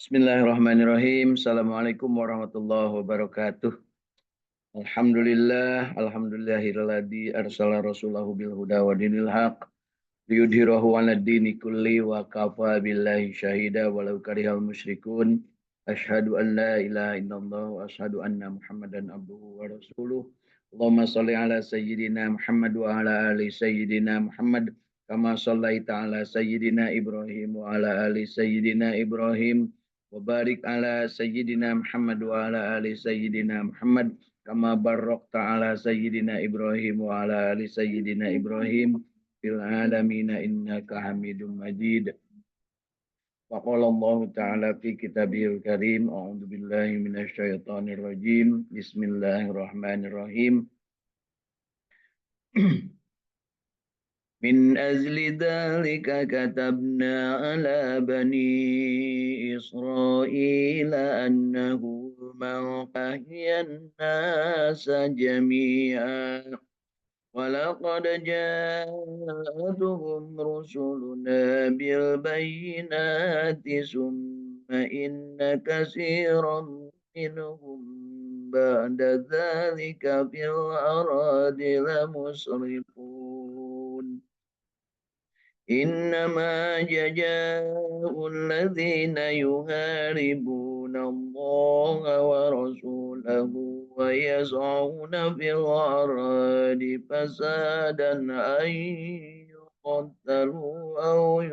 Bismillahirrahmanirrahim. Assalamualaikum warahmatullahi wabarakatuh. Alhamdulillahilladzi arsala rasulahu bil huda wa dinil haq liyudhhirahu 'alad dini kulli wa kafa billahi syahida walau karihal musyrikun. Asyhadu an la ilaha illallah wa asyhadu anna Muhammadan abduhu wa rasuluh. Allahumma shalli ala sayyidina Muhammad wa ala ali sayyidina Muhammad kama shallaita ala sayyidina Ibrahim wa ala ali sayyidina Ibrahim. Wabarik ala sayyidina Muhammad wa ala ali sayyidina Muhammad kama barakta ala sayyidina Ibrahim wa ala ali sayyidina Ibrahim fil alamin innaka Hamidum Majid. Wa qala Allah ta'ala fi kitabihil karim a'udzu billahi minasy syaithanir rajim. Bismillahirrahmanirrahim. من أجل ذلك كتبنا على بني إسرائيل أنه من أحيا الناس جميعا ولقد جاءتهم رسلنا بالبينات ثم إن كثيرا منهم بعد ذلك في الأراضي لمسرفون إنما جزاء الذين يحاربون الله ورسوله ويسعون في الأرض فسادا أن يقتلوا أو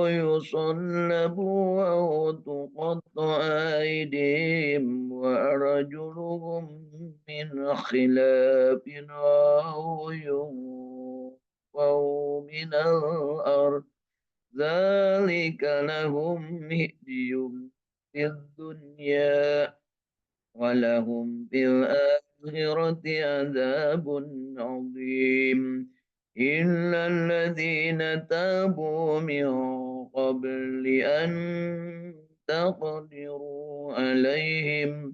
يصلبوا أو تقطع أيديهم وأرجلهم من خلاف أو ينفوا من الأرض ذلك لهم خزي في الدنيا ولهم في الآخرة عذاب عظيم إلا الذين تابوا من قبل أن تقدروا عليهم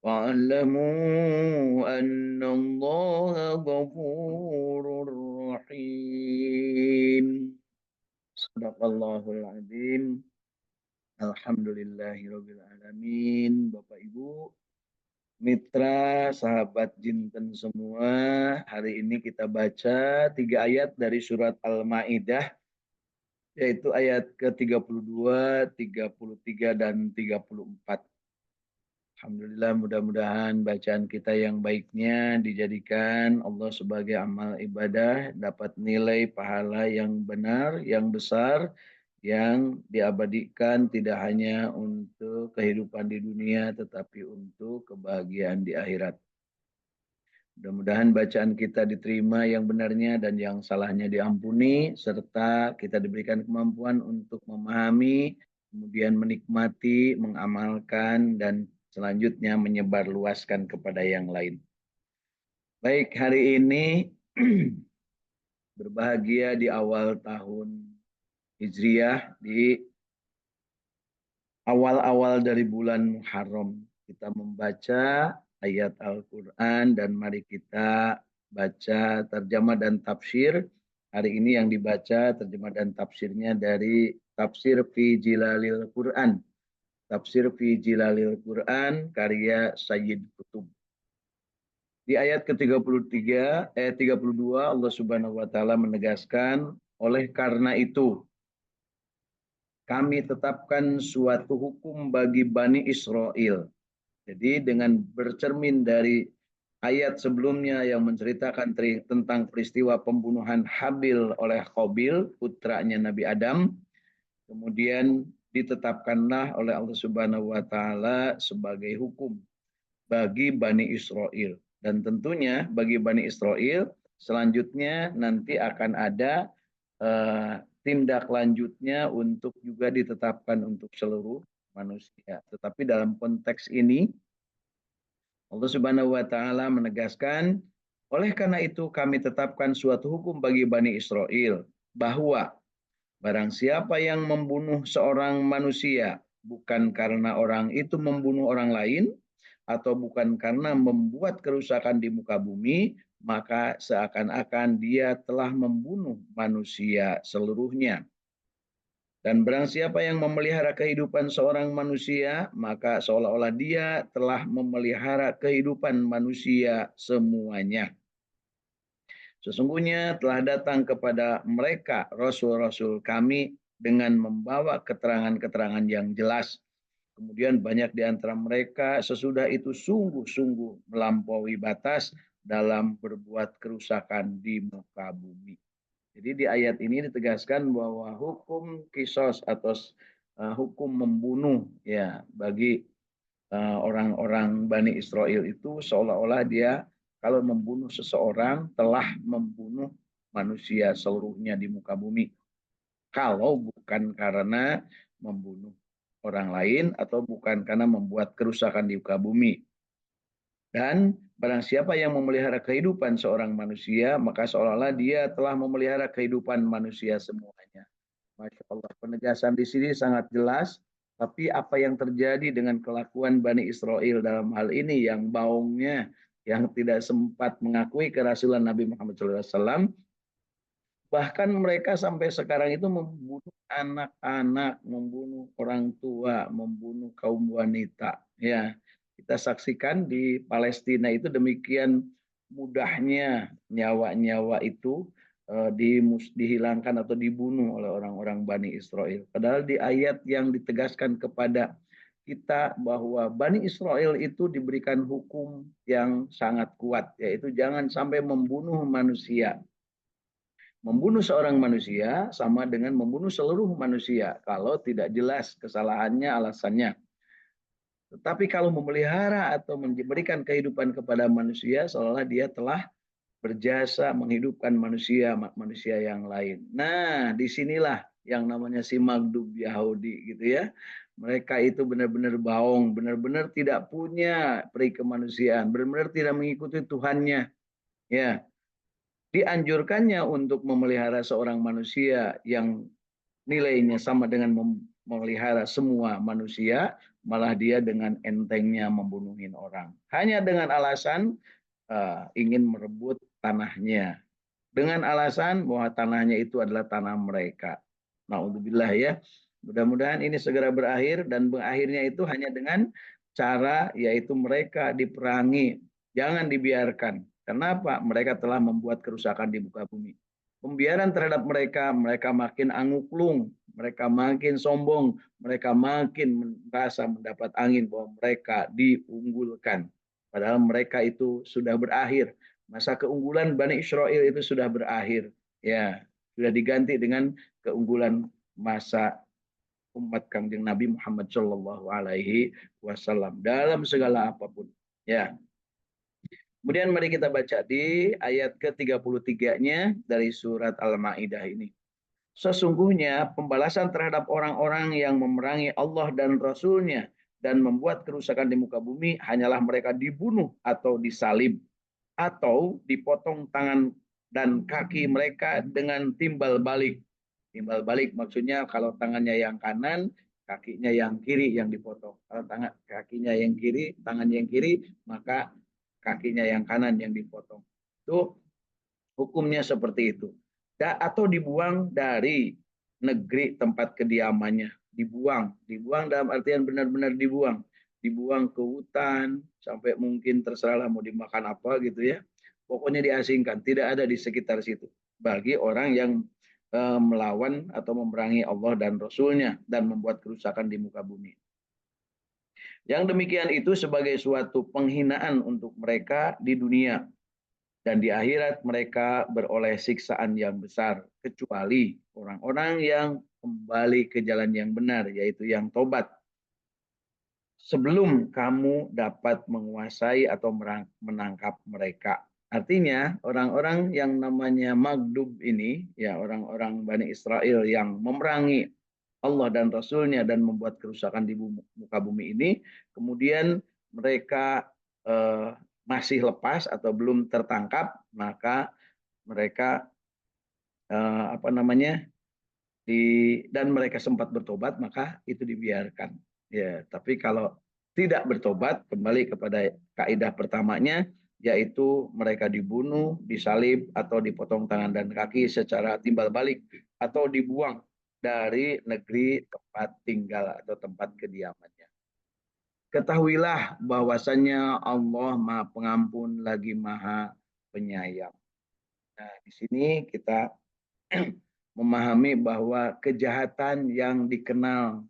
واعلموا أن الله غفور رحيم. Sadaqallahul azim. Alhamdulillahirabbil alamin. Bapak Ibu, mitra sahabat jinten semua, hari ini kita baca 3 ayat dari surat Al-Maidah, yaitu ayat ke-32, 33 dan 34. Alhamdulillah, mudah-mudahan bacaan kita yang baiknya dijadikan Allah sebagai amal ibadah, dapat nilai pahala yang benar, yang besar, yang diabadikan tidak hanya untuk kehidupan di dunia, tetapi untuk kebahagiaan di akhirat. Mudah-mudahan bacaan kita diterima yang benarnya dan yang salahnya diampuni, serta kita diberikan kemampuan untuk memahami, kemudian menikmati, mengamalkan, dan selanjutnya menyebarluaskan kepada yang lain. Baik, hari ini berbahagia di awal tahun Hijriah, di awal-awal dari bulan Muharram. Kita membaca ayat Al-Quran dan mari kita baca terjemah dan tafsir. Hari ini yang dibaca terjemah dan tafsirnya dari Tafsir Fi Jilalil Quran. Tafsir Fi Jilalil Quran karya Sayyid Qutb. Di ayat ke-32 Allah Subhanahu wa taala menegaskan, oleh karena itu kami tetapkan suatu hukum bagi Bani Israel. Jadi dengan bercermin dari ayat sebelumnya yang menceritakan tentang peristiwa pembunuhan Habil oleh Qabil, putranya Nabi Adam, kemudian ditetapkanlah oleh Allah Subhanahu wa taala sebagai hukum bagi Bani Israel. Dan tentunya bagi Bani Israel selanjutnya nanti akan ada tindak lanjutnya untuk juga ditetapkan untuk seluruh manusia. Tetapi dalam konteks ini Allah Subhanahu wa taala menegaskan, oleh karena itu kami tetapkan suatu hukum bagi Bani Israel bahwa barang siapa yang membunuh seorang manusia bukan karena orang itu membunuh orang lain atau bukan karena membuat kerusakan di muka bumi, maka seakan-akan dia telah membunuh manusia seluruhnya. Dan barang siapa yang memelihara kehidupan seorang manusia, maka seolah-olah dia telah memelihara kehidupan manusia semuanya. Sesungguhnya telah datang kepada mereka rasul-rasul kami dengan membawa keterangan-keterangan yang jelas. Kemudian banyak di antara mereka sesudah itu sungguh-sungguh melampaui batas dalam berbuat kerusakan di muka bumi. Jadi di ayat ini ditegaskan bahwa hukum kisos atau hukum membunuh ya bagi orang-orang Bani Israel itu seolah-olah dia kalau membunuh seseorang telah membunuh manusia seluruhnya di muka bumi. Kalau bukan karena membunuh orang lain atau bukan karena membuat kerusakan di muka bumi. Dan barang siapa yang memelihara kehidupan seorang manusia, maka seolah-olah dia telah memelihara kehidupan manusia semuanya. Masya Allah, penegasan di sini sangat jelas. Tapi apa yang terjadi dengan kelakuan Bani Israel dalam hal ini yang baungnya, yang tidak sempat mengakui kerasulan Nabi Muhammad SAW, bahkan mereka sampai sekarang itu membunuh anak-anak, membunuh orang tua, membunuh kaum wanita. Ya, kita saksikan di Palestina itu demikian mudahnya nyawa-nyawa itu dihilangkan atau dibunuh oleh orang-orang Bani Israel. Padahal di ayat yang ditegaskan kepada kita bahwa Bani Israel itu diberikan hukum yang sangat kuat, yaitu jangan sampai membunuh manusia. Membunuh seorang manusia sama dengan membunuh seluruh manusia kalau tidak jelas kesalahannya, alasannya. Tetapi kalau memelihara atau memberikan kehidupan kepada manusia, seolah dia telah berjasa menghidupkan manusia yang lain. Nah, disinilah yang namanya si Magdub Yahudi gitu ya. Mereka itu benar-benar baong, benar-benar tidak punya peri kemanusiaan, benar-benar tidak mengikuti Tuhannya. Ya, dianjurkannya untuk memelihara seorang manusia yang nilainya sama dengan memelihara semua manusia, malah dia dengan entengnya membunuhin orang. Hanya dengan alasan ingin merebut tanahnya. Dengan alasan bahwa tanahnya itu adalah tanah mereka. Naudzubillah ya. Mudah-mudahan ini segera berakhir dan berakhirnya itu hanya dengan cara yaitu mereka diperangi. Jangan dibiarkan. Kenapa? Mereka telah membuat kerusakan di muka bumi. Pembiaran terhadap mereka, mereka makin angkuklung, mereka makin sombong, mereka makin merasa mendapat angin bahwa mereka diunggulkan. Padahal mereka itu sudah berakhir. Masa keunggulan Bani Israel itu sudah berakhir. Ya, sudah diganti dengan keunggulan masa umat Kangjeng Nabi Muhammad Shallallahu Alaihi Wasallam dalam segala apapun. Ya. Kemudian mari kita baca di ayat ke-33-nya dari surat Al-Maidah ini. Sesungguhnya pembalasan terhadap orang-orang yang memerangi Allah dan Rasul-Nya dan membuat kerusakan di muka bumi hanyalah mereka dibunuh atau disalib atau dipotong tangan dan kaki mereka dengan timbal balik. Timbal balik maksudnya kalau tangannya yang kanan, kakinya yang kiri yang dipotong. Kalau kakinya yang kiri, tangannya yang kiri, maka kakinya yang kanan yang dipotong. Itu hukumnya seperti itu. Atau dibuang dari negeri tempat kediamannya. Dibuang dalam artian benar-benar dibuang. Dibuang ke hutan, sampai mungkin terserahlah mau dimakan apa gitu ya. Pokoknya diasingkan, tidak ada di sekitar situ. Bagi orang yang melawan atau memerangi Allah dan Rasul-Nya dan membuat kerusakan di muka bumi. Yang demikian itu sebagai suatu penghinaan untuk mereka di dunia. Dan di akhirat mereka beroleh siksaan yang besar. Kecuali orang-orang yang kembali ke jalan yang benar, yaitu yang tobat. Sebelum kamu dapat menguasai atau menangkap mereka. Artinya orang-orang yang namanya Magdub ini, ya orang-orang Bani Israel yang memerangi Allah dan Rasul-Nya dan membuat kerusakan di muka bumi ini, kemudian mereka masih lepas atau belum tertangkap, maka mereka dan mereka sempat bertobat, maka itu dibiarkan. Ya, tapi kalau tidak bertobat, kembali kepada kaidah pertamanya, yaitu mereka dibunuh, disalib, atau dipotong tangan dan kaki secara timbal balik, atau dibuang dari negeri tempat tinggal atau tempat kediamannya. Ketahuilah bahwasannya Allah Maha Pengampun lagi Maha Penyayang. Nah, di sini kita memahami bahwa kejahatan yang dikenal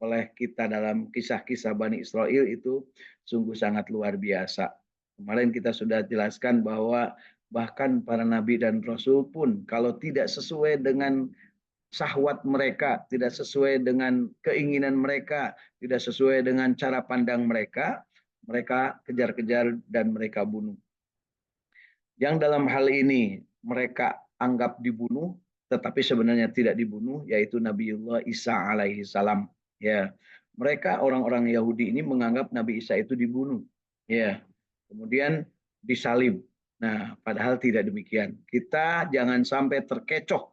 oleh kita dalam kisah-kisah Bani Israel itu sungguh sangat luar biasa. Kemarin kita sudah jelaskan bahwa bahkan para nabi dan rasul pun kalau tidak sesuai dengan syahwat mereka, tidak sesuai dengan keinginan mereka, tidak sesuai dengan cara pandang mereka, mereka kejar-kejar dan mereka bunuh. Yang dalam hal ini mereka anggap dibunuh, tetapi sebenarnya tidak dibunuh, yaitu Nabiullah Isa alaihi salam. Ya, mereka orang-orang Yahudi ini menganggap Nabi Isa itu dibunuh. Ya, kemudian disalib. Nah, padahal tidak demikian. Kita jangan sampai terkecoh.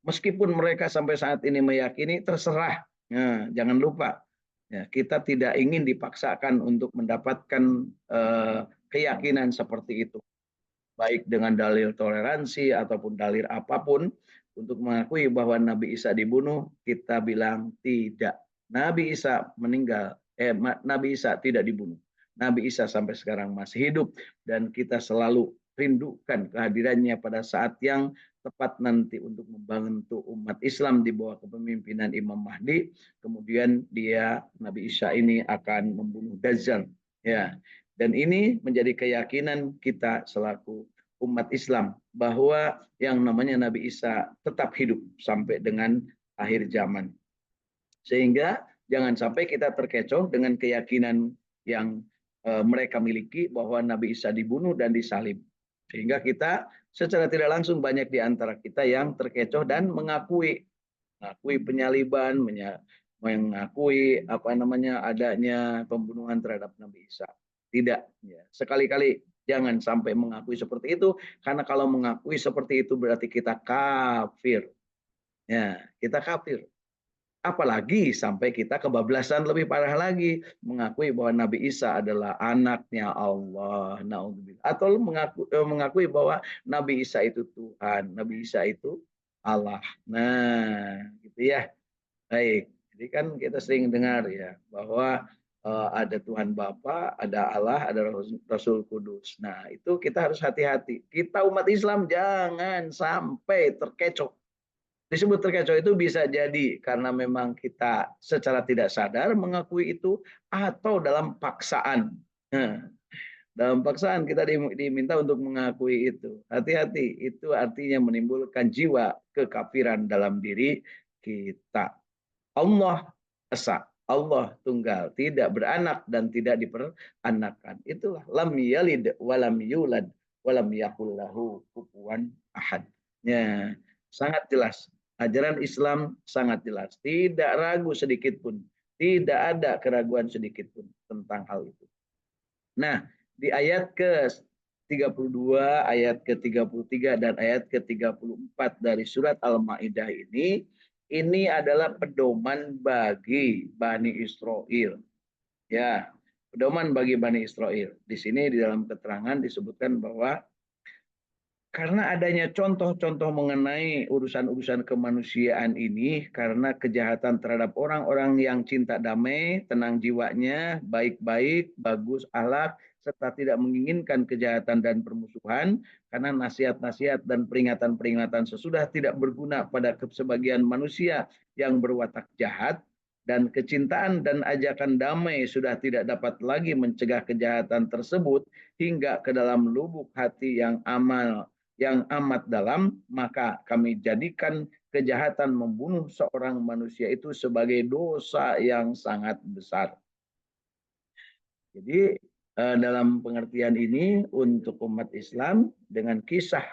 Meskipun mereka sampai saat ini meyakini, terserah. Nah, jangan lupa, ya, kita tidak ingin dipaksakan untuk mendapatkan keyakinan seperti itu, baik dengan dalil toleransi ataupun dalil apapun, untuk mengakui bahwa Nabi Isa dibunuh, kita bilang tidak. Nabi Isa meninggal, Nabi Isa tidak dibunuh. Nabi Isa sampai sekarang masih hidup dan kita selalu rindukan kehadirannya pada saat yang tepat nanti untuk membantu umat Islam di bawah kepemimpinan Imam Mahdi. Kemudian Nabi Isa ini akan membunuh Dajjal. Ya, dan ini menjadi keyakinan kita selaku umat Islam bahwa yang namanya Nabi Isa tetap hidup sampai dengan akhir zaman. Sehingga jangan sampai kita terkecoh dengan keyakinan yang mereka miliki bahwa Nabi Isa dibunuh dan disalib. Sehingga kita secara tidak langsung banyak di antara kita yang terkecoh dan mengakui penyaliban, mengakui adanya pembunuhan terhadap Nabi Isa. Tidak, ya. Sekali-kali jangan sampai mengakui seperti itu, karena kalau mengakui seperti itu berarti kita kafir. Ya, kita kafir. Apalagi sampai kita kebablasan lebih parah lagi, mengakui bahwa Nabi Isa adalah anaknya Allah, naudzubillah. Atau mengakui bahwa Nabi Isa itu Tuhan, Nabi Isa itu Allah. Nah, gitu ya. Baik, jadi kan kita sering dengar ya bahwa ada Tuhan Bapa, ada Allah, ada Rasul Kudus. Nah, itu kita harus hati-hati. Kita umat Islam jangan sampai terkecoh. Disebut terkecoh itu bisa jadi karena memang kita secara tidak sadar mengakui itu, atau dalam paksaan. Nah, dalam paksaan kita diminta untuk mengakui itu. Hati-hati, itu artinya menimbulkan jiwa kekafiran dalam diri kita. Allah esa, Allah tunggal, tidak beranak dan tidak diperanakan. Itulah lam yalid walam yulad walam yakul lahu kufuwan ahad. Ya, sangat jelas. Ajaran Islam sangat jelas, tidak ragu sedikit pun, tidak ada keraguan sedikit pun tentang hal itu. Nah, di ayat ke-32, ayat ke-33 dan ayat ke-34 dari surat Al-Maidah ini adalah pedoman bagi Bani Israel. Ya, pedoman bagi Bani Israel. Di sini di dalam keterangan disebutkan bahwa karena adanya contoh-contoh mengenai urusan-urusan kemanusiaan ini, karena kejahatan terhadap orang-orang yang cinta damai, tenang jiwanya, baik-baik, bagus akhlak, serta tidak menginginkan kejahatan dan permusuhan, karena nasihat-nasihat dan peringatan-peringatan sesudah tidak berguna pada sebagian manusia yang berwatak jahat, dan kecintaan dan ajakan damai sudah tidak dapat lagi mencegah kejahatan tersebut hingga ke dalam lubuk hati yang amat dalam, maka kami jadikan kejahatan membunuh seorang manusia itu sebagai dosa yang sangat besar. Jadi dalam pengertian ini untuk umat Islam, dengan kisah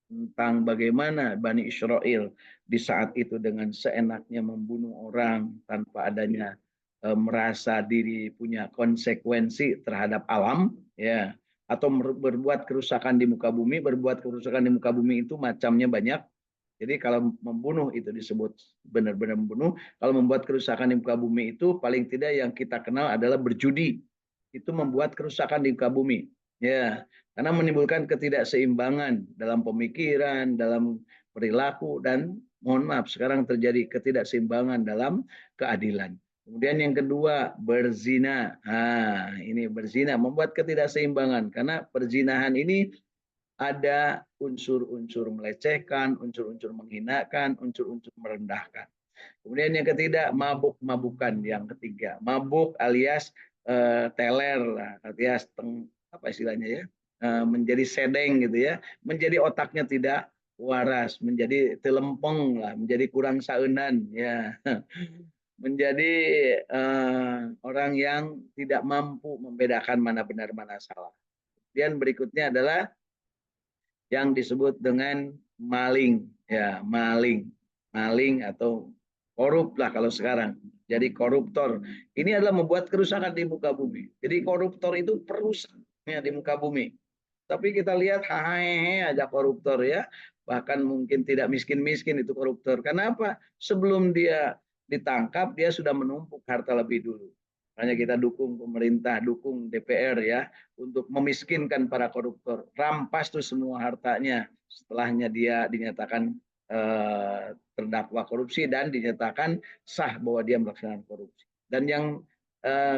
tentang bagaimana Bani Israel di saat itu dengan seenaknya membunuh orang tanpa adanya merasa diri punya konsekuensi terhadap alam, ya, atau berbuat kerusakan di muka bumi. Berbuat kerusakan di muka bumi itu macamnya banyak. Jadi kalau membunuh itu disebut benar-benar membunuh. Kalau membuat kerusakan di muka bumi itu paling tidak yang kita kenal adalah berjudi. itu membuat kerusakan di muka bumi. Ya, karena menimbulkan ketidakseimbangan dalam pemikiran, dalam perilaku, dan mohon maaf sekarang terjadi ketidakseimbangan dalam keadilan. Kemudian yang kedua, berzina. Nah, ini berzina membuat ketidakseimbangan karena perzinahan ini ada unsur-unsur melecehkan, unsur-unsur menghinakan, unsur-unsur merendahkan. Kemudian yang ketiga, mabuk-mabukan. Yang ketiga, mabuk alias teler, alias apa istilahnya ya, menjadi sedeng gitu ya, menjadi otaknya tidak waras, menjadi telempeng lah, menjadi kurang saunan ya, menjadi orang yang tidak mampu membedakan mana benar mana salah. Kemudian berikutnya adalah yang disebut dengan maling, ya maling atau korup lah kalau sekarang. Jadi koruptor ini adalah membuat kerusakan di muka bumi. Jadi koruptor itu perusak ya, di muka bumi. Tapi kita lihat hahe aja koruptor ya, bahkan mungkin tidak miskin-miskin itu koruptor. Kenapa? Sebelum dia ditangkap dia sudah menumpuk harta lebih dulu. Makanya kita dukung pemerintah, dukung DPR ya untuk memiskinkan para koruptor. Rampas tuh semua hartanya setelahnya dia dinyatakan terdakwa korupsi dan dinyatakan sah bahwa dia melaksanakan korupsi. Dan yang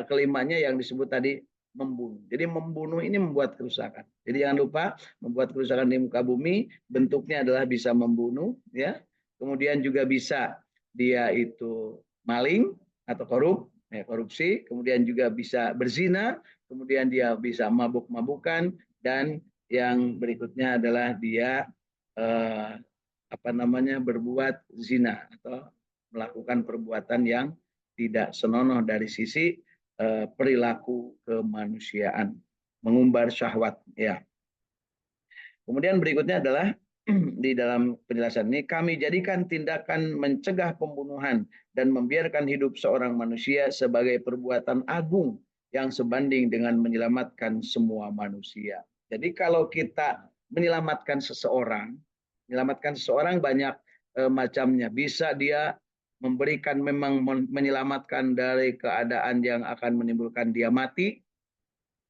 kelimanya yang disebut tadi membunuh. Jadi membunuh ini membuat kerusakan. Jadi jangan lupa membuat kerusakan di muka bumi, bentuknya adalah bisa membunuh ya. Kemudian juga bisa dia itu maling atau ya, korupsi, kemudian juga bisa berzina, kemudian dia bisa mabuk-mabukan, dan yang berikutnya adalah dia eh, apa namanya berbuat zina atau melakukan perbuatan yang tidak senonoh dari sisi perilaku kemanusiaan, mengumbar syahwat ya. Kemudian berikutnya adalah di dalam penjelasan ini, kami jadikan tindakan mencegah pembunuhan dan membiarkan hidup seorang manusia sebagai perbuatan agung yang sebanding dengan menyelamatkan semua manusia. Jadi kalau kita menyelamatkan seseorang banyak macamnya. Bisa dia memberikan memang menyelamatkan dari keadaan yang akan menimbulkan dia mati,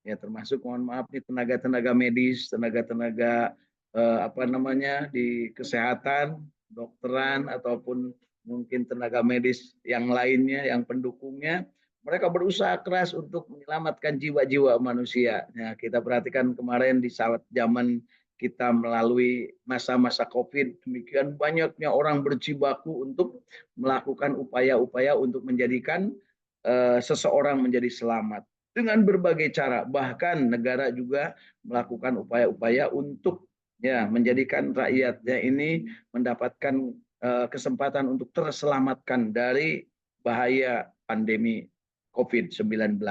ya termasuk mohon maaf nih tenaga-tenaga medis, tenaga-tenaga apa namanya di kesehatan, dokteran ataupun mungkin tenaga medis yang lainnya, yang pendukungnya, mereka berusaha keras untuk menyelamatkan jiwa-jiwa manusia. Ya, kita perhatikan kemarin di saat zaman kita melalui masa-masa COVID, demikian banyaknya orang berjibaku untuk melakukan upaya-upaya untuk menjadikan seseorang menjadi selamat dengan berbagai cara. Bahkan negara juga melakukan upaya-upaya untuk ya menjadikan rakyatnya ini mendapatkan kesempatan untuk terselamatkan dari bahaya pandemi COVID-19.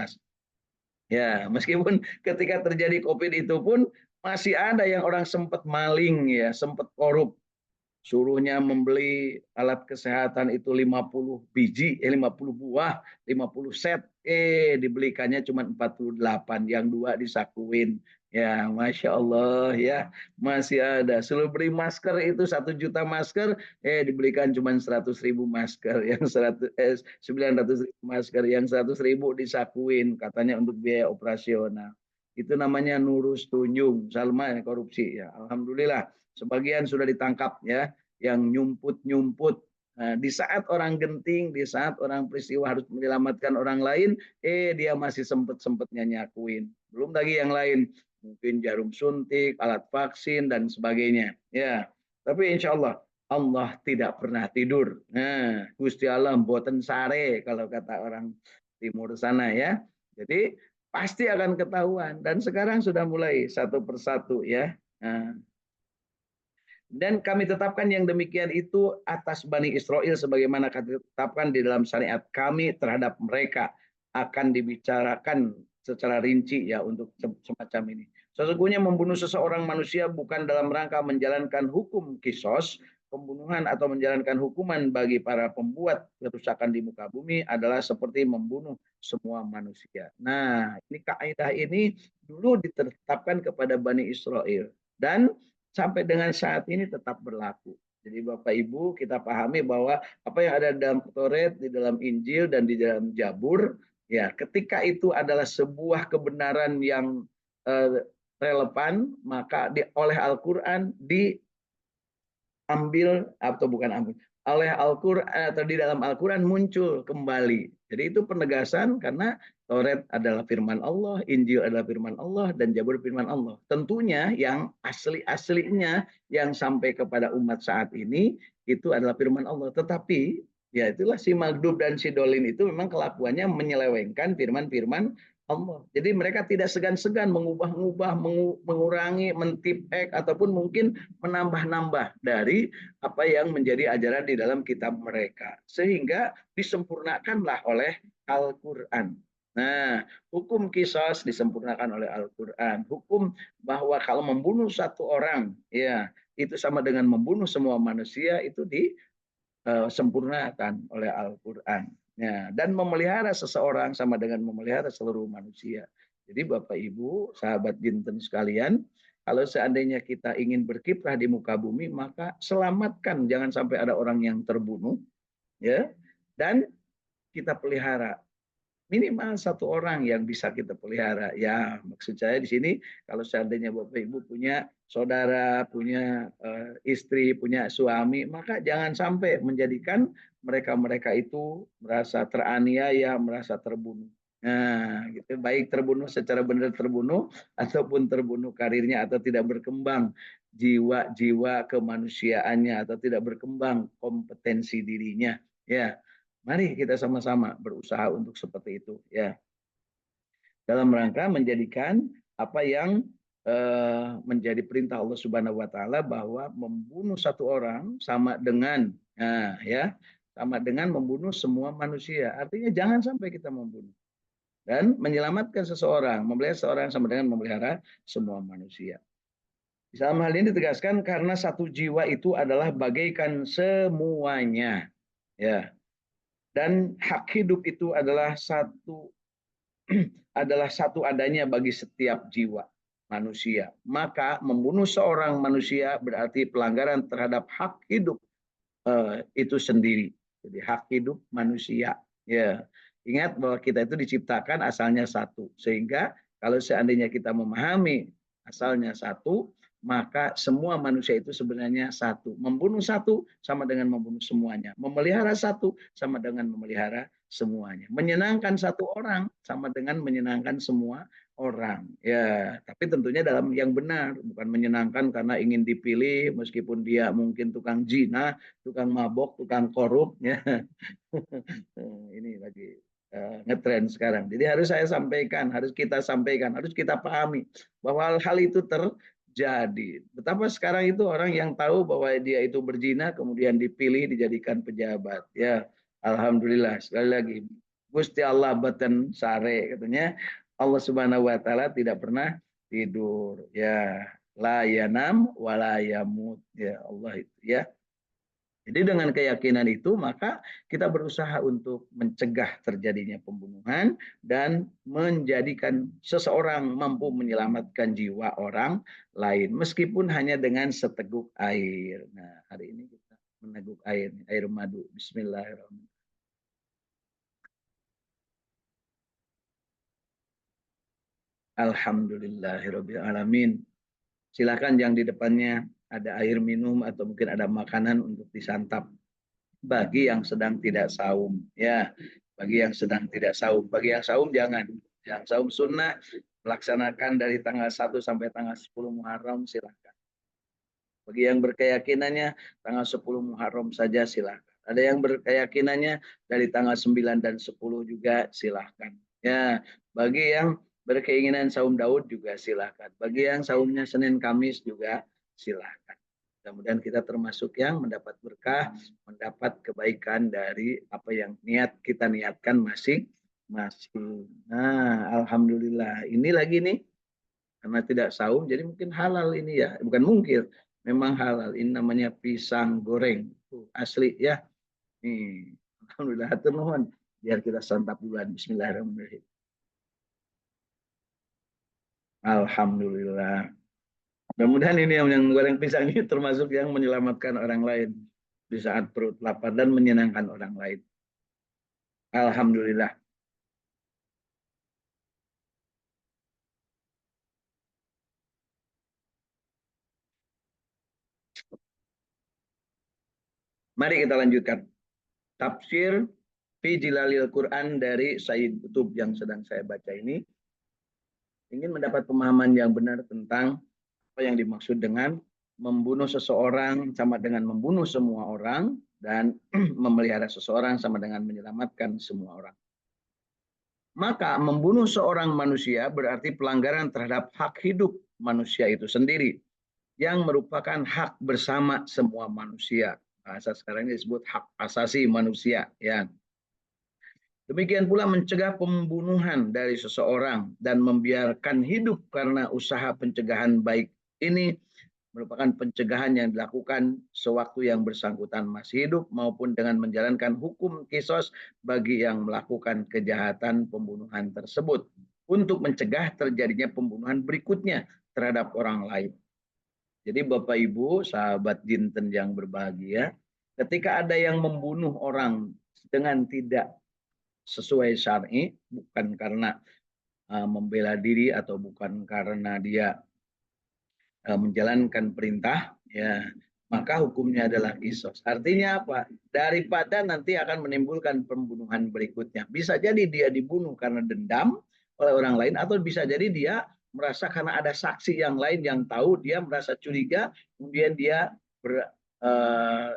Ya, meskipun ketika terjadi COVID itu pun masih ada yang orang sempat maling ya, sempat korup, suruhnya membeli alat kesehatan itu 50 biji, 50 buah, 50 set, dibelikannya cuma 48, yang dua disakuin. Ya, Masya Allah ya, masih ada. Suruh beli masker itu 1 juta masker, dibelikan cuma 100.000 masker, yang 900.000 masker, yang 100.000 disakuin, katanya untuk biaya operasional. Itu namanya nurus tunjung, Salma korupsi ya. Alhamdulillah sebagian sudah ditangkap ya, yang nyumput-nyumput. Nah, di saat orang genting, di saat orang peristiwa harus menyelamatkan orang lain, dia masih sempet-sempetnya nyakuin. Belum lagi yang lain, mungkin jarum suntik, alat vaksin dan sebagainya. Ya, tapi insya Allah Allah tidak pernah tidur. Nah, Gusti Allah mboten sare kalau kata orang timur sana ya. Jadi pasti akan ketahuan dan sekarang sudah mulai satu persatu ya. Nah, dan kami tetapkan yang demikian itu atas Bani Israel sebagaimana kami tetapkan di dalam syariat kami terhadap mereka, akan dibicarakan secara rinci ya untuk semacam ini. Sesungguhnya membunuh seseorang manusia bukan dalam rangka menjalankan hukum kisos, pembunuhan atau menjalankan hukuman bagi para pembuat kerusakan di muka bumi adalah seperti membunuh semua manusia. Nah, ini kaidah ini dulu ditetapkan kepada Bani Israel dan sampai dengan saat ini tetap berlaku. Jadi Bapak Ibu kita pahami bahwa apa yang ada dalam Taurat, di dalam Injil dan di dalam Jabur Ya, ketika itu adalah sebuah kebenaran yang relevan, maka oleh Al-Quran diambil atau bukan ambil, oleh Al-Quran atau di dalam Al-Quran muncul kembali. Jadi itu penegasan karena Taurat adalah firman Allah, Injil adalah firman Allah, dan Zabur firman Allah. Tentunya yang asli-aslinya yang sampai kepada umat saat ini itu adalah firman Allah. Tetapi ya itulah si Maghdub dan si Dolin itu memang kelakuannya menyelewengkan firman-firman Allah. Jadi mereka tidak segan-segan mengubah-ubah, mengurangi, mentipek, ataupun mungkin menambah-nambah dari apa yang menjadi ajaran di dalam kitab mereka. Sehingga disempurnakanlah oleh Al-Quran. Nah, hukum kisos disempurnakan oleh Al-Quran. Hukum bahwa kalau membunuh satu orang, ya itu sama dengan membunuh semua manusia, itu disempurnakan oleh Al-Quran. Ya, dan memelihara seseorang sama dengan memelihara seluruh manusia. Jadi Bapak Ibu, sahabat jinten sekalian, kalau seandainya kita ingin berkiprah di muka bumi, maka selamatkan, jangan sampai ada orang yang terbunuh, ya. Dan kita pelihara minimal satu orang yang bisa kita pelihara. Ya, maksud saya di sini kalau seandainya Bapak Ibu punya saudara, punya istri, punya suami, maka jangan sampai menjadikan mereka-mereka itu merasa teraniaya, merasa terbunuh. Nah, gitu. Baik terbunuh secara benar terbunuh ataupun terbunuh karirnya atau tidak berkembang jiwa-jiwa kemanusiaannya atau tidak berkembang kompetensi dirinya. Ya, mari kita sama-sama berusaha untuk seperti itu, ya. Dalam rangka menjadikan apa yang menjadi perintah Allah Subhanahu Wa Taala bahwa membunuh satu orang sama dengan, nah, ya, sama dengan membunuh semua manusia. Artinya jangan sampai kita membunuh dan menyelamatkan seseorang, memelihara seseorang sama dengan memelihara semua manusia. Dalam hal ini ditegaskan karena satu jiwa itu adalah bagaikan semuanya, ya. Dan hak hidup itu adalah satu adanya bagi setiap jiwa manusia. Maka membunuh seorang manusia berarti pelanggaran terhadap hak hidup itu sendiri. Jadi hak hidup manusia. Ya, ingat bahwa kita itu diciptakan asalnya satu. Sehingga kalau seandainya kita memahami asalnya satu, maka semua manusia itu sebenarnya satu. Membunuh satu sama dengan membunuh semuanya. Memelihara satu sama dengan memelihara semuanya. Menyenangkan satu orang sama dengan menyenangkan semua orang. Ya, tapi tentunya dalam yang benar, bukan menyenangkan karena ingin dipilih meskipun dia mungkin tukang zina, tukang mabok, tukang korup, ya. Ini lagi ngetren sekarang. Jadi harus saya sampaikan, harus kita sampaikan, harus kita pahami bahwa hal itu terjadi. Betapa sekarang itu orang yang tahu bahwa dia itu berzina kemudian dipilih dijadikan pejabat. Ya, alhamdulillah. Sekali lagi, Gusti Allah beten sare katanya. Allah Subhanahu wa taala tidak pernah tidur. Ya, la yanam wala yamut. Ya Allah itu, ya. Jadi dengan keyakinan itu maka kita berusaha untuk mencegah terjadinya pembunuhan dan menjadikan seseorang mampu menyelamatkan jiwa orang lain meskipun hanya dengan seteguk air. Nah, hari ini kita meneguk air, air madu. Bismillahirrahmanirrahim. Alhamdulillahirabbil alamin. Silakan yang di depannya ada air minum atau mungkin ada makanan untuk disantap. Bagi yang sedang tidak saum, ya, bagi yang sedang tidak saum, bagi yang saum jangan, yang saum sunnah melaksanakan dari tanggal 1 sampai tanggal 10 Muharram silakan. Bagi yang berkeyakinannya tanggal 10 Muharram saja silakan. Ada yang berkeyakinannya dari tanggal 9 dan 10 juga silakan. Ya, bagi yang berkeinginan saum Daud juga silakan. Bagi yang saumnya Senin Kamis juga silakan. Kemudian kita termasuk yang mendapat berkah, mendapat kebaikan dari apa yang kita niatkan masing-masing. Nah, alhamdulillah. Ini lagi nih karena tidak saum, jadi mungkin halal ini ya. Bukan mungkin, memang halal. Ini namanya pisang goreng. Tuh, asli ya. Nih, alhamdulillah. Hatur nuhun. Biar kita santap duluan. Bismillahirrahmanirrahim. Alhamdulillah. Mudah-mudahan ini yang goreng pisang ini termasuk yang menyelamatkan orang lain di saat perut lapar dan menyenangkan orang lain. Alhamdulillah. Mari kita lanjutkan. Tafsir fi Jilalil Quran dari Sayyid Qutb yang sedang saya baca ini ingin mendapat pemahaman yang benar tentang apa yang dimaksud dengan membunuh seseorang sama dengan membunuh semua orang dan memelihara seseorang sama dengan menyelamatkan semua orang. Maka membunuh seorang manusia berarti pelanggaran terhadap hak hidup manusia itu sendiri yang merupakan hak bersama semua manusia. Bahasa sekarang ini disebut hak asasi manusia, ya. Demikian pula mencegah pembunuhan dari seseorang dan membiarkan hidup karena usaha pencegahan baik ini merupakan pencegahan yang dilakukan sewaktu yang bersangkutan masih hidup maupun dengan menjalankan hukum kisos bagi yang melakukan kejahatan pembunuhan tersebut untuk mencegah terjadinya pembunuhan berikutnya terhadap orang lain. Jadi Bapak Ibu, sahabat jinten yang berbahagia, ketika ada yang membunuh orang dengan tidak sesuai syar'i, bukan karena membela diri atau bukan karena dia menjalankan perintah, ya, maka hukumnya adalah kisos. Artinya apa? Daripada nanti akan menimbulkan pembunuhan berikutnya. Bisa jadi dia dibunuh karena dendam oleh orang lain, atau bisa jadi dia merasa karena ada saksi yang lain yang tahu, dia merasa curiga, kemudian dia eh,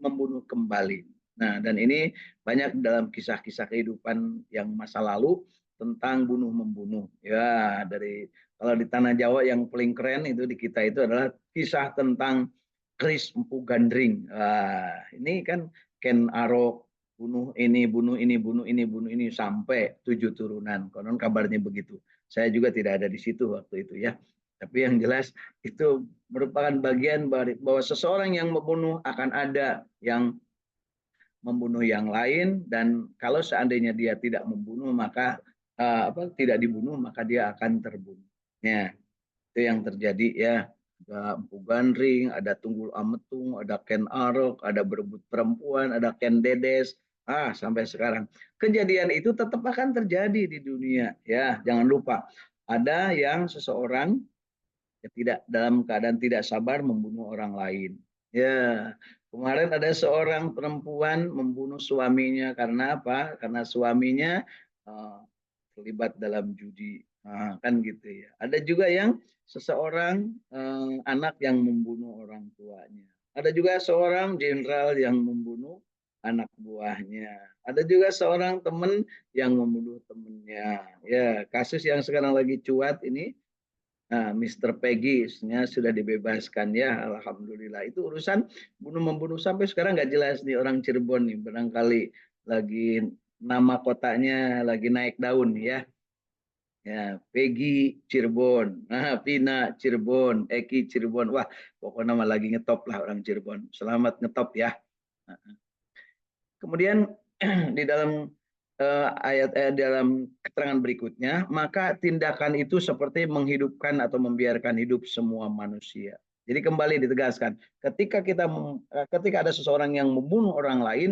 membunuh kembali. Nah, dan ini banyak dalam kisah-kisah kehidupan yang masa lalu tentang bunuh membunuh. Ya, dari kalau di tanah Jawa yang paling keren itu di kita itu adalah kisah tentang Kris Empu Gandring. Ini kan Ken Arok bunuh ini, bunuh ini, bunuh ini, bunuh ini sampai 7 turunan. Konon kabarnya begitu. Saya juga tidak ada di situ waktu itu ya. Tapi yang jelas itu merupakan bagian bahwa seseorang yang membunuh akan ada yang membunuh yang lain, dan kalau seandainya dia tidak membunuh maka tidak dibunuh maka dia akan terbunuh. Ya, itu yang terjadi ya. Ada Empu Gandring, ada Tunggul Ametung, ada Ken Arok, ada berebut perempuan, ada Ken Dedes. Sampai sekarang. Kejadian itu tetap akan terjadi di dunia ya. Jangan lupa ada yang seseorang tidak dalam keadaan tidak sabar membunuh orang lain. Ya, kemarin ada seorang perempuan membunuh suaminya karena apa? Karena suaminya uh, terlibat dalam judi, kan gitu ya. Ada juga yang seseorang anak yang membunuh orang tuanya. Ada juga seorang jenderal yang membunuh anak buahnya. Ada juga seorang teman yang membunuh temannya. Ya, kasus yang sekarang lagi cuat ini. Nah, Mr. Peggy-nya sudah dibebaskan ya, alhamdulillah. Itu urusan bunuh-membunuh sampai sekarang nggak jelas nih orang Cirebon nih, barangkali lagi nama kotanya lagi naik daun ya. Ya, Peggy Cirebon, Vina Cirebon, Eki Cirebon. Wah, pokoknya nama lagi ngetop lah orang Cirebon. Selamat ngetop ya. Kemudian di dalam dalam keterangan berikutnya, maka tindakan itu seperti menghidupkan atau membiarkan hidup semua manusia. Jadi kembali ditegaskan, ketika ada seseorang yang membunuh orang lain,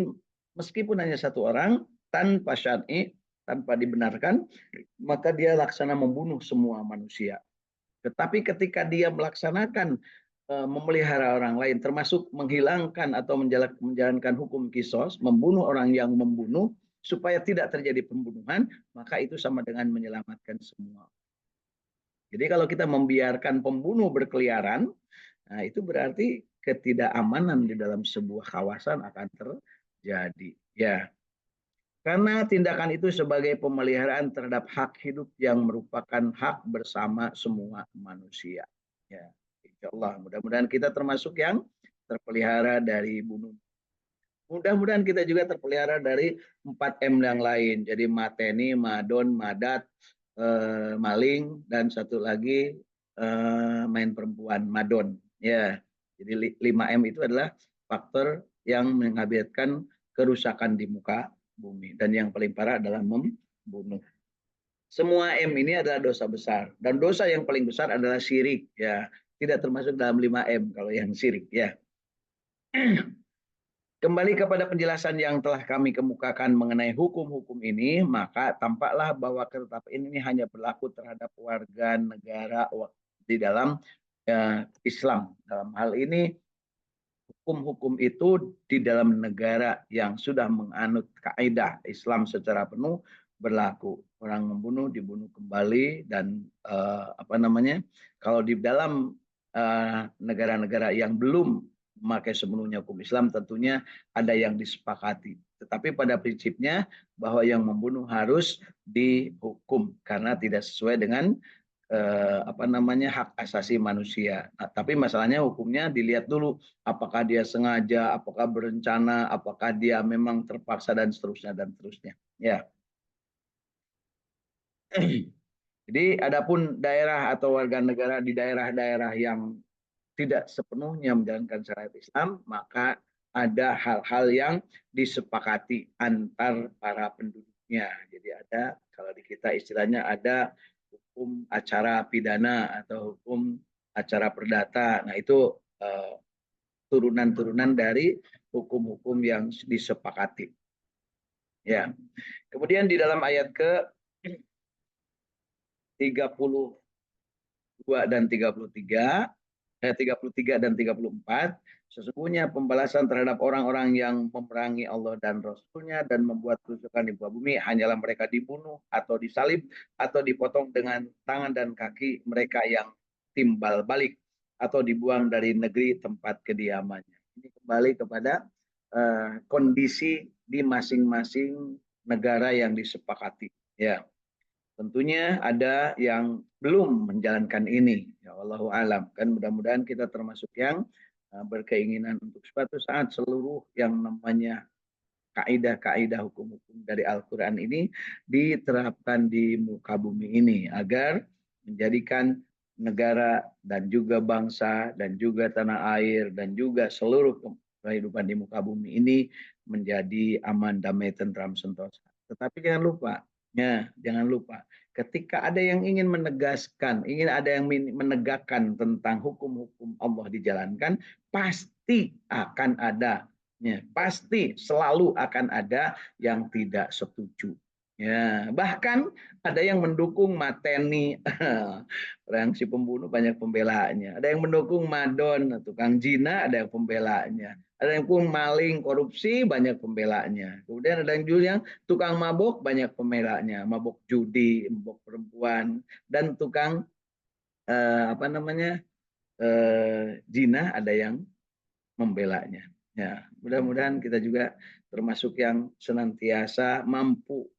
meskipun hanya satu orang, tanpa syar'i, tanpa dibenarkan, maka dia laksana membunuh semua manusia. Tetapi ketika dia melaksanakan memelihara orang lain, termasuk menghilangkan atau menjalankan hukum kisos, membunuh orang yang membunuh, supaya tidak terjadi pembunuhan, maka itu sama dengan menyelamatkan semua. Jadi kalau kita membiarkan pembunuh berkeliaran, nah itu berarti ketidakamanan di dalam sebuah kawasan akan terjadi. Ya, karena tindakan itu sebagai pemeliharaan terhadap hak hidup yang merupakan hak bersama semua manusia. Ya, insya Allah. Mudah-mudahan kita termasuk yang terpelihara dari bunuh. Mudah-mudahan kita juga terpelihara dari 4M yang lain. Jadi mateni, madon, madat, maling, dan satu lagi main perempuan, madon. Ya, jadi 5M itu adalah faktor yang mengakibatkan kerusakan di muka bumi. Dan yang paling parah adalah membunuh. Semua M ini adalah dosa besar. Dan dosa yang paling besar adalah syirik. Ya, tidak termasuk dalam 5M kalau yang syirik. Ya. Kembali kepada penjelasan yang telah kami kemukakan mengenai hukum-hukum ini, maka tampaklah bahwa ketetapan ini hanya berlaku terhadap warga negara di dalam Islam. Dalam hal ini, hukum-hukum itu di dalam negara yang sudah menganut kaidah Islam secara penuh berlaku. Orang membunuh dibunuh kembali dan apa namanya? Kalau di dalam negara-negara yang belum memakai sepenuhnya hukum Islam tentunya ada yang disepakati. Tetapi pada prinsipnya bahwa yang membunuh harus dihukum karena tidak sesuai dengan apa namanya hak asasi manusia. Nah, tapi masalahnya hukumnya dilihat dulu apakah dia sengaja, apakah berencana, apakah dia memang terpaksa dan seterusnya dan seterusnya. Ya. Jadi adapun daerah atau warga negara di daerah-daerah yang tidak sepenuhnya menjalankan syariat Islam, maka ada hal-hal yang disepakati antar para penduduknya. Jadi ada, kalau di kita istilahnya ada hukum acara pidana atau hukum acara perdata. Nah itu turunan-turunan dari hukum-hukum yang disepakati. Ya. Kemudian di dalam ayat ke 32 dan 33, 33 dan 34, sesungguhnya pembalasan terhadap orang-orang yang memerangi Allah dan Rasul-Nya dan membuat kerusakan di muka bumi hanyalah mereka dibunuh atau disalib atau dipotong dengan tangan dan kaki mereka yang timbal balik atau dibuang dari negeri tempat kediamannya. Ini kembali kepada kondisi di masing-masing negara yang disepakati. Ya. Tentunya ada yang belum menjalankan ini. Ya Allahu alam. Kan mudah-mudahan kita termasuk yang berkeinginan untuk suatu saat seluruh yang namanya kaidah-kaidah hukum-hukum dari Al-Quran ini diterapkan di muka bumi ini agar menjadikan negara dan juga bangsa dan juga tanah air dan juga seluruh kehidupan di muka bumi ini menjadi aman, damai, tentram, sentosa. Tetapi jangan lupa, ya, jangan lupa ketika ada yang ingin menegaskan, ingin ada yang menegakkan tentang hukum-hukum Allah dijalankan, pasti akan ada, ya, pasti selalu akan ada yang tidak setuju. Ya, bahkan ada yang mendukung mateni, orang si pembunuh banyak pembelaannya. Ada yang mendukung madon, tukang zina, ada yang pembelaannya. Ada yang pun maling, korupsi, banyak pembelaannya. Kemudian ada yang juga yang tukang mabuk, banyak pembelaannya. Mabuk judi, mabuk perempuan, dan tukang apa namanya zina ada yang membelanya. Ya, mudah-mudahan kita juga termasuk yang senantiasa mampu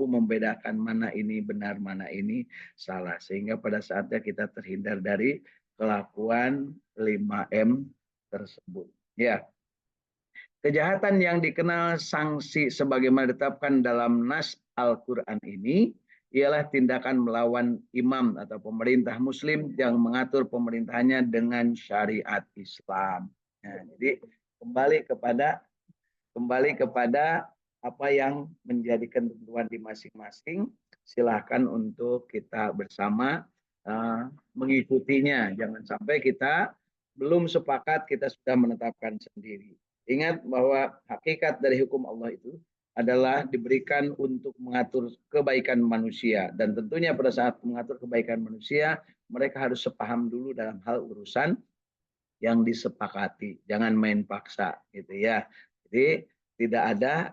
membedakan mana ini benar, mana ini salah, sehingga pada saatnya kita terhindar dari kelakuan 5M tersebut. Ya, kejahatan yang dikenal sanksi sebagaimana ditetapkan dalam nas Al-Quran ini ialah tindakan melawan imam atau pemerintah muslim yang mengatur pemerintahannya dengan syariat Islam. Nah, jadi kembali kepada apa yang menjadi ketentuan di masing-masing. Silahkan untuk kita bersama mengikutinya. Jangan sampai kita belum sepakat kita sudah menetapkan sendiri. Ingat bahwa hakikat dari hukum Allah itu adalah diberikan untuk mengatur kebaikan manusia. Dan tentunya pada saat mengatur kebaikan manusia, mereka harus sepaham dulu dalam hal urusan yang disepakati. Jangan main paksa gitu ya. Jadi tidak ada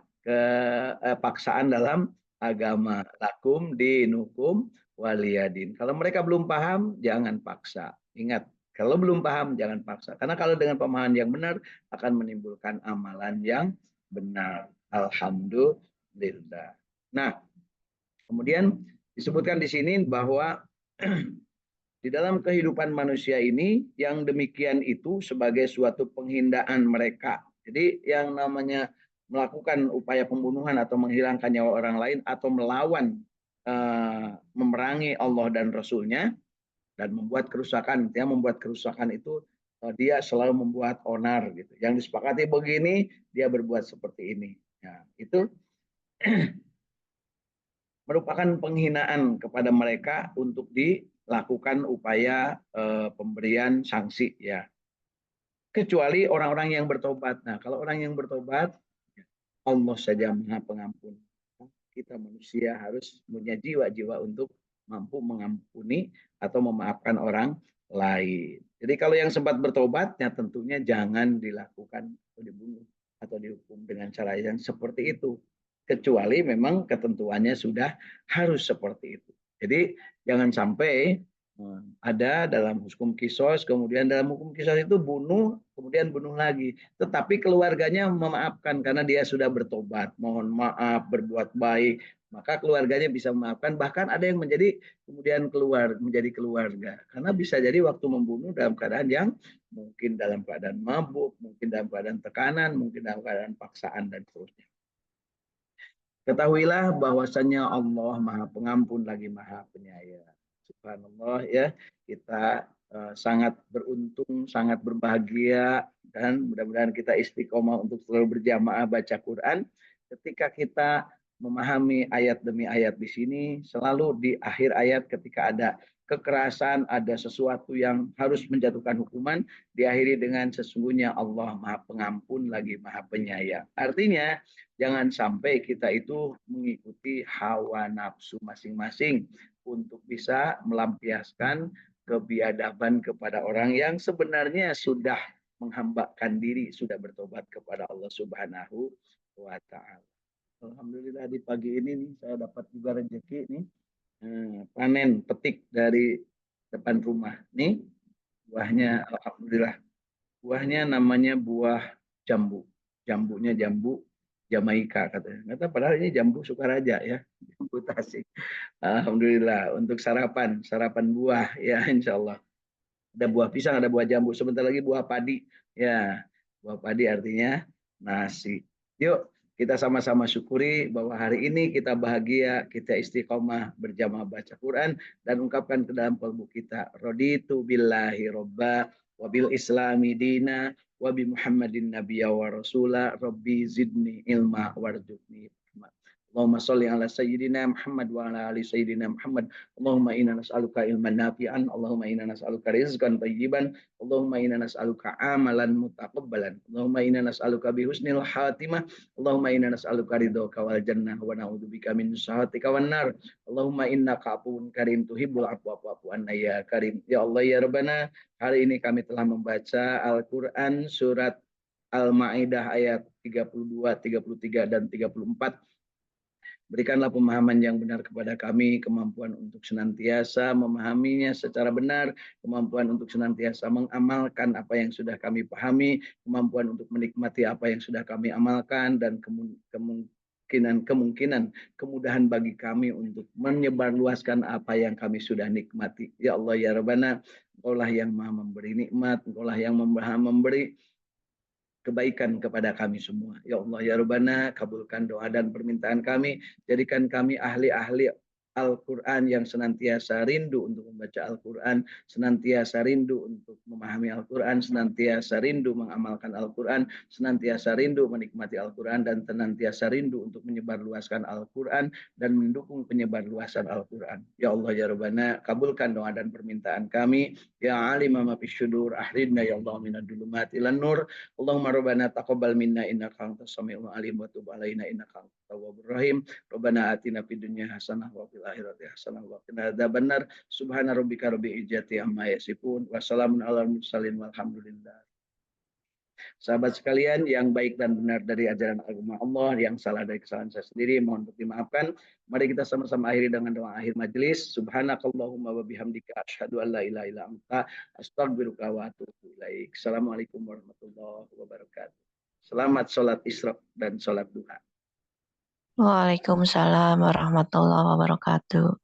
paksaan dalam agama. Lakum dinukum waliyadin. Kalau mereka belum paham, jangan paksa. Ingat, kalau belum paham, jangan paksa. Karena kalau dengan pemahaman yang benar, akan menimbulkan amalan yang benar. Alhamdulillah. Nah, kemudian disebutkan di sini bahwa di dalam kehidupan manusia ini yang demikian itu sebagai suatu penghinaan mereka. Jadi yang namanya melakukan upaya pembunuhan atau menghilangkan nyawa orang lain atau melawan memerangi Allah dan Rasul-Nya dan membuat kerusakan, ya, membuat kerusakan itu dia selalu membuat onar gitu. Yang disepakati begini, dia berbuat seperti ini. Nah, itu merupakan penghinaan kepada mereka untuk dilakukan upaya pemberian sanksi, ya, kecuali orang-orang yang bertobat. Nah, kalau orang yang bertobat, Allah saja Maha Pengampun. Kita manusia harus punya jiwa-jiwa untuk mampu mengampuni atau memaafkan orang lain. Jadi kalau yang sempat bertobat, ya tentunya jangan dilakukan atau dibunuh atau dihukum dengan cara yang seperti itu. Kecuali memang ketentuannya sudah harus seperti itu. Jadi jangan sampai ada dalam hukum kisos, kemudian dalam hukum kisos itu bunuh, kemudian bunuh lagi. Tetapi keluarganya memaafkan karena dia sudah bertobat, mohon maaf, berbuat baik, maka keluarganya bisa memaafkan. Bahkan ada yang kemudian keluar menjadi keluarga. Karena bisa jadi waktu membunuh dalam keadaan yang mungkin dalam keadaan mabuk, mungkin dalam keadaan tekanan, mungkin dalam keadaan paksaan dan seterusnya. Ketahuilah bahwasannya Allah Maha Pengampun lagi Maha Penyayang. Subhanallah ya, kita sangat beruntung, sangat berbahagia dan mudah-mudahan kita istiqomah untuk selalu berjamaah baca Quran. Ketika kita memahami ayat demi ayat di sini, selalu di akhir ayat ketika ada kekerasan, ada sesuatu yang harus menjatuhkan hukuman, diakhiri dengan sesungguhnya Allah Maha Pengampun lagi Maha Penyayang. Artinya jangan sampai kita itu mengikuti hawa nafsu masing-masing untuk bisa melampiaskan kebiadaban kepada orang yang sebenarnya sudah menghambakan diri, sudah bertobat kepada Allah Subhanahu wa taala. Alhamdulillah di pagi ini nih saya dapat juga rezeki nih. Panen petik dari depan rumah. Nih buahnya alhamdulillah. Buahnya namanya buah jambu. Jambunya jambu Jamaika katanya. Nggak tahu, padahal ini jambu Sukaraja ya, jambu Tasik. Alhamdulillah untuk sarapan buah ya insya Allah. Ada buah pisang, ada buah jambu. Sebentar lagi buah padi. Ya, buah padi artinya nasi. Yuk kita sama-sama syukuri bahwa hari ini kita bahagia, kita istiqomah berjamaah baca Quran dan ungkapkan ke dalam kalbu kita, raditu billahi robba wabil islami dina wabi muhammadin nabiyya wa rasula rabbi zidni ilma warzuqni. Allahumma sholli ala sayyidina Muhammad wa ala ali sayyidina Muhammad. Allahumma inna nas'aluka ilman nafi'an, Allahumma inna nas'aluka rizqan thayyiban, Allahumma inna nas'aluka amalan mutaqabbalan, Allahumma inna nas'aluka bihusnil khatimah, Allahumma inna nas'aluka ridhaka wal jannah wa na'udzubika min sakhatika wan nar. Allahumma innaka afuwun karim tuhibbul afwa fa'fu anna ya karim. Ya Allah ya Rabbana, hari ini kami telah membaca Al-Qur'an surat Al-Maidah ayat 32, 33 dan 34. Berikanlah pemahaman yang benar kepada kami, kemampuan untuk senantiasa memahaminya secara benar, kemampuan untuk senantiasa mengamalkan apa yang sudah kami pahami, kemampuan untuk menikmati apa yang sudah kami amalkan, dan kemungkinan kemudahan bagi kami untuk menyebarluaskan apa yang kami sudah nikmati. Ya Allah ya Rabbana, Engkaulah yang maha memberi nikmat, Engkaulah yang maha memberi kebaikan kepada kami semua. Ya Allah ya Rabbana, kabulkan doa dan permintaan kami, jadikan kami ahli-ahli Al-Quran yang senantiasa rindu untuk membaca Al-Quran, senantiasa rindu untuk memahami Al-Quran, senantiasa rindu mengamalkan Al-Quran, senantiasa rindu menikmati Al-Quran, dan senantiasa rindu untuk menyebarluaskan Al-Quran dan mendukung penyebarluasan Al-Quran. Ya Allah ya Rabbana, kabulkan doa dan permintaan kami. Ya alim ma fis syudur, ahridna ya Allah minad dulumati ilan nur. Allahumma rabbana taqabbal minna innaka antas samiul alim wa tub alaina innaka antat tawwabur rahim. Rabbana atina fid dunya hasanah wa fil akhirati hasanah wa qina adzabannar. Subhana rabbika rabbil izzati amma yasifun wa salamun alal mursalin walhamdulillah. Sahabat sekalian, yang baik dan benar dari ajaran agama Allah, yang salah dari kesalahan saya sendiri, mohon untuk dimaafkan. Mari kita sama-sama akhiri dengan doa akhir majelis. Subhanakallahumma wa bihamdika asyhadu an la ilaha illa anta astaghfiruka wa atubu ilaik. Assalamualaikum warahmatullahi wabarakatuh. Selamat sholat Isra dan sholat duha. Waalaikumsalam warahmatullahi wabarakatuh.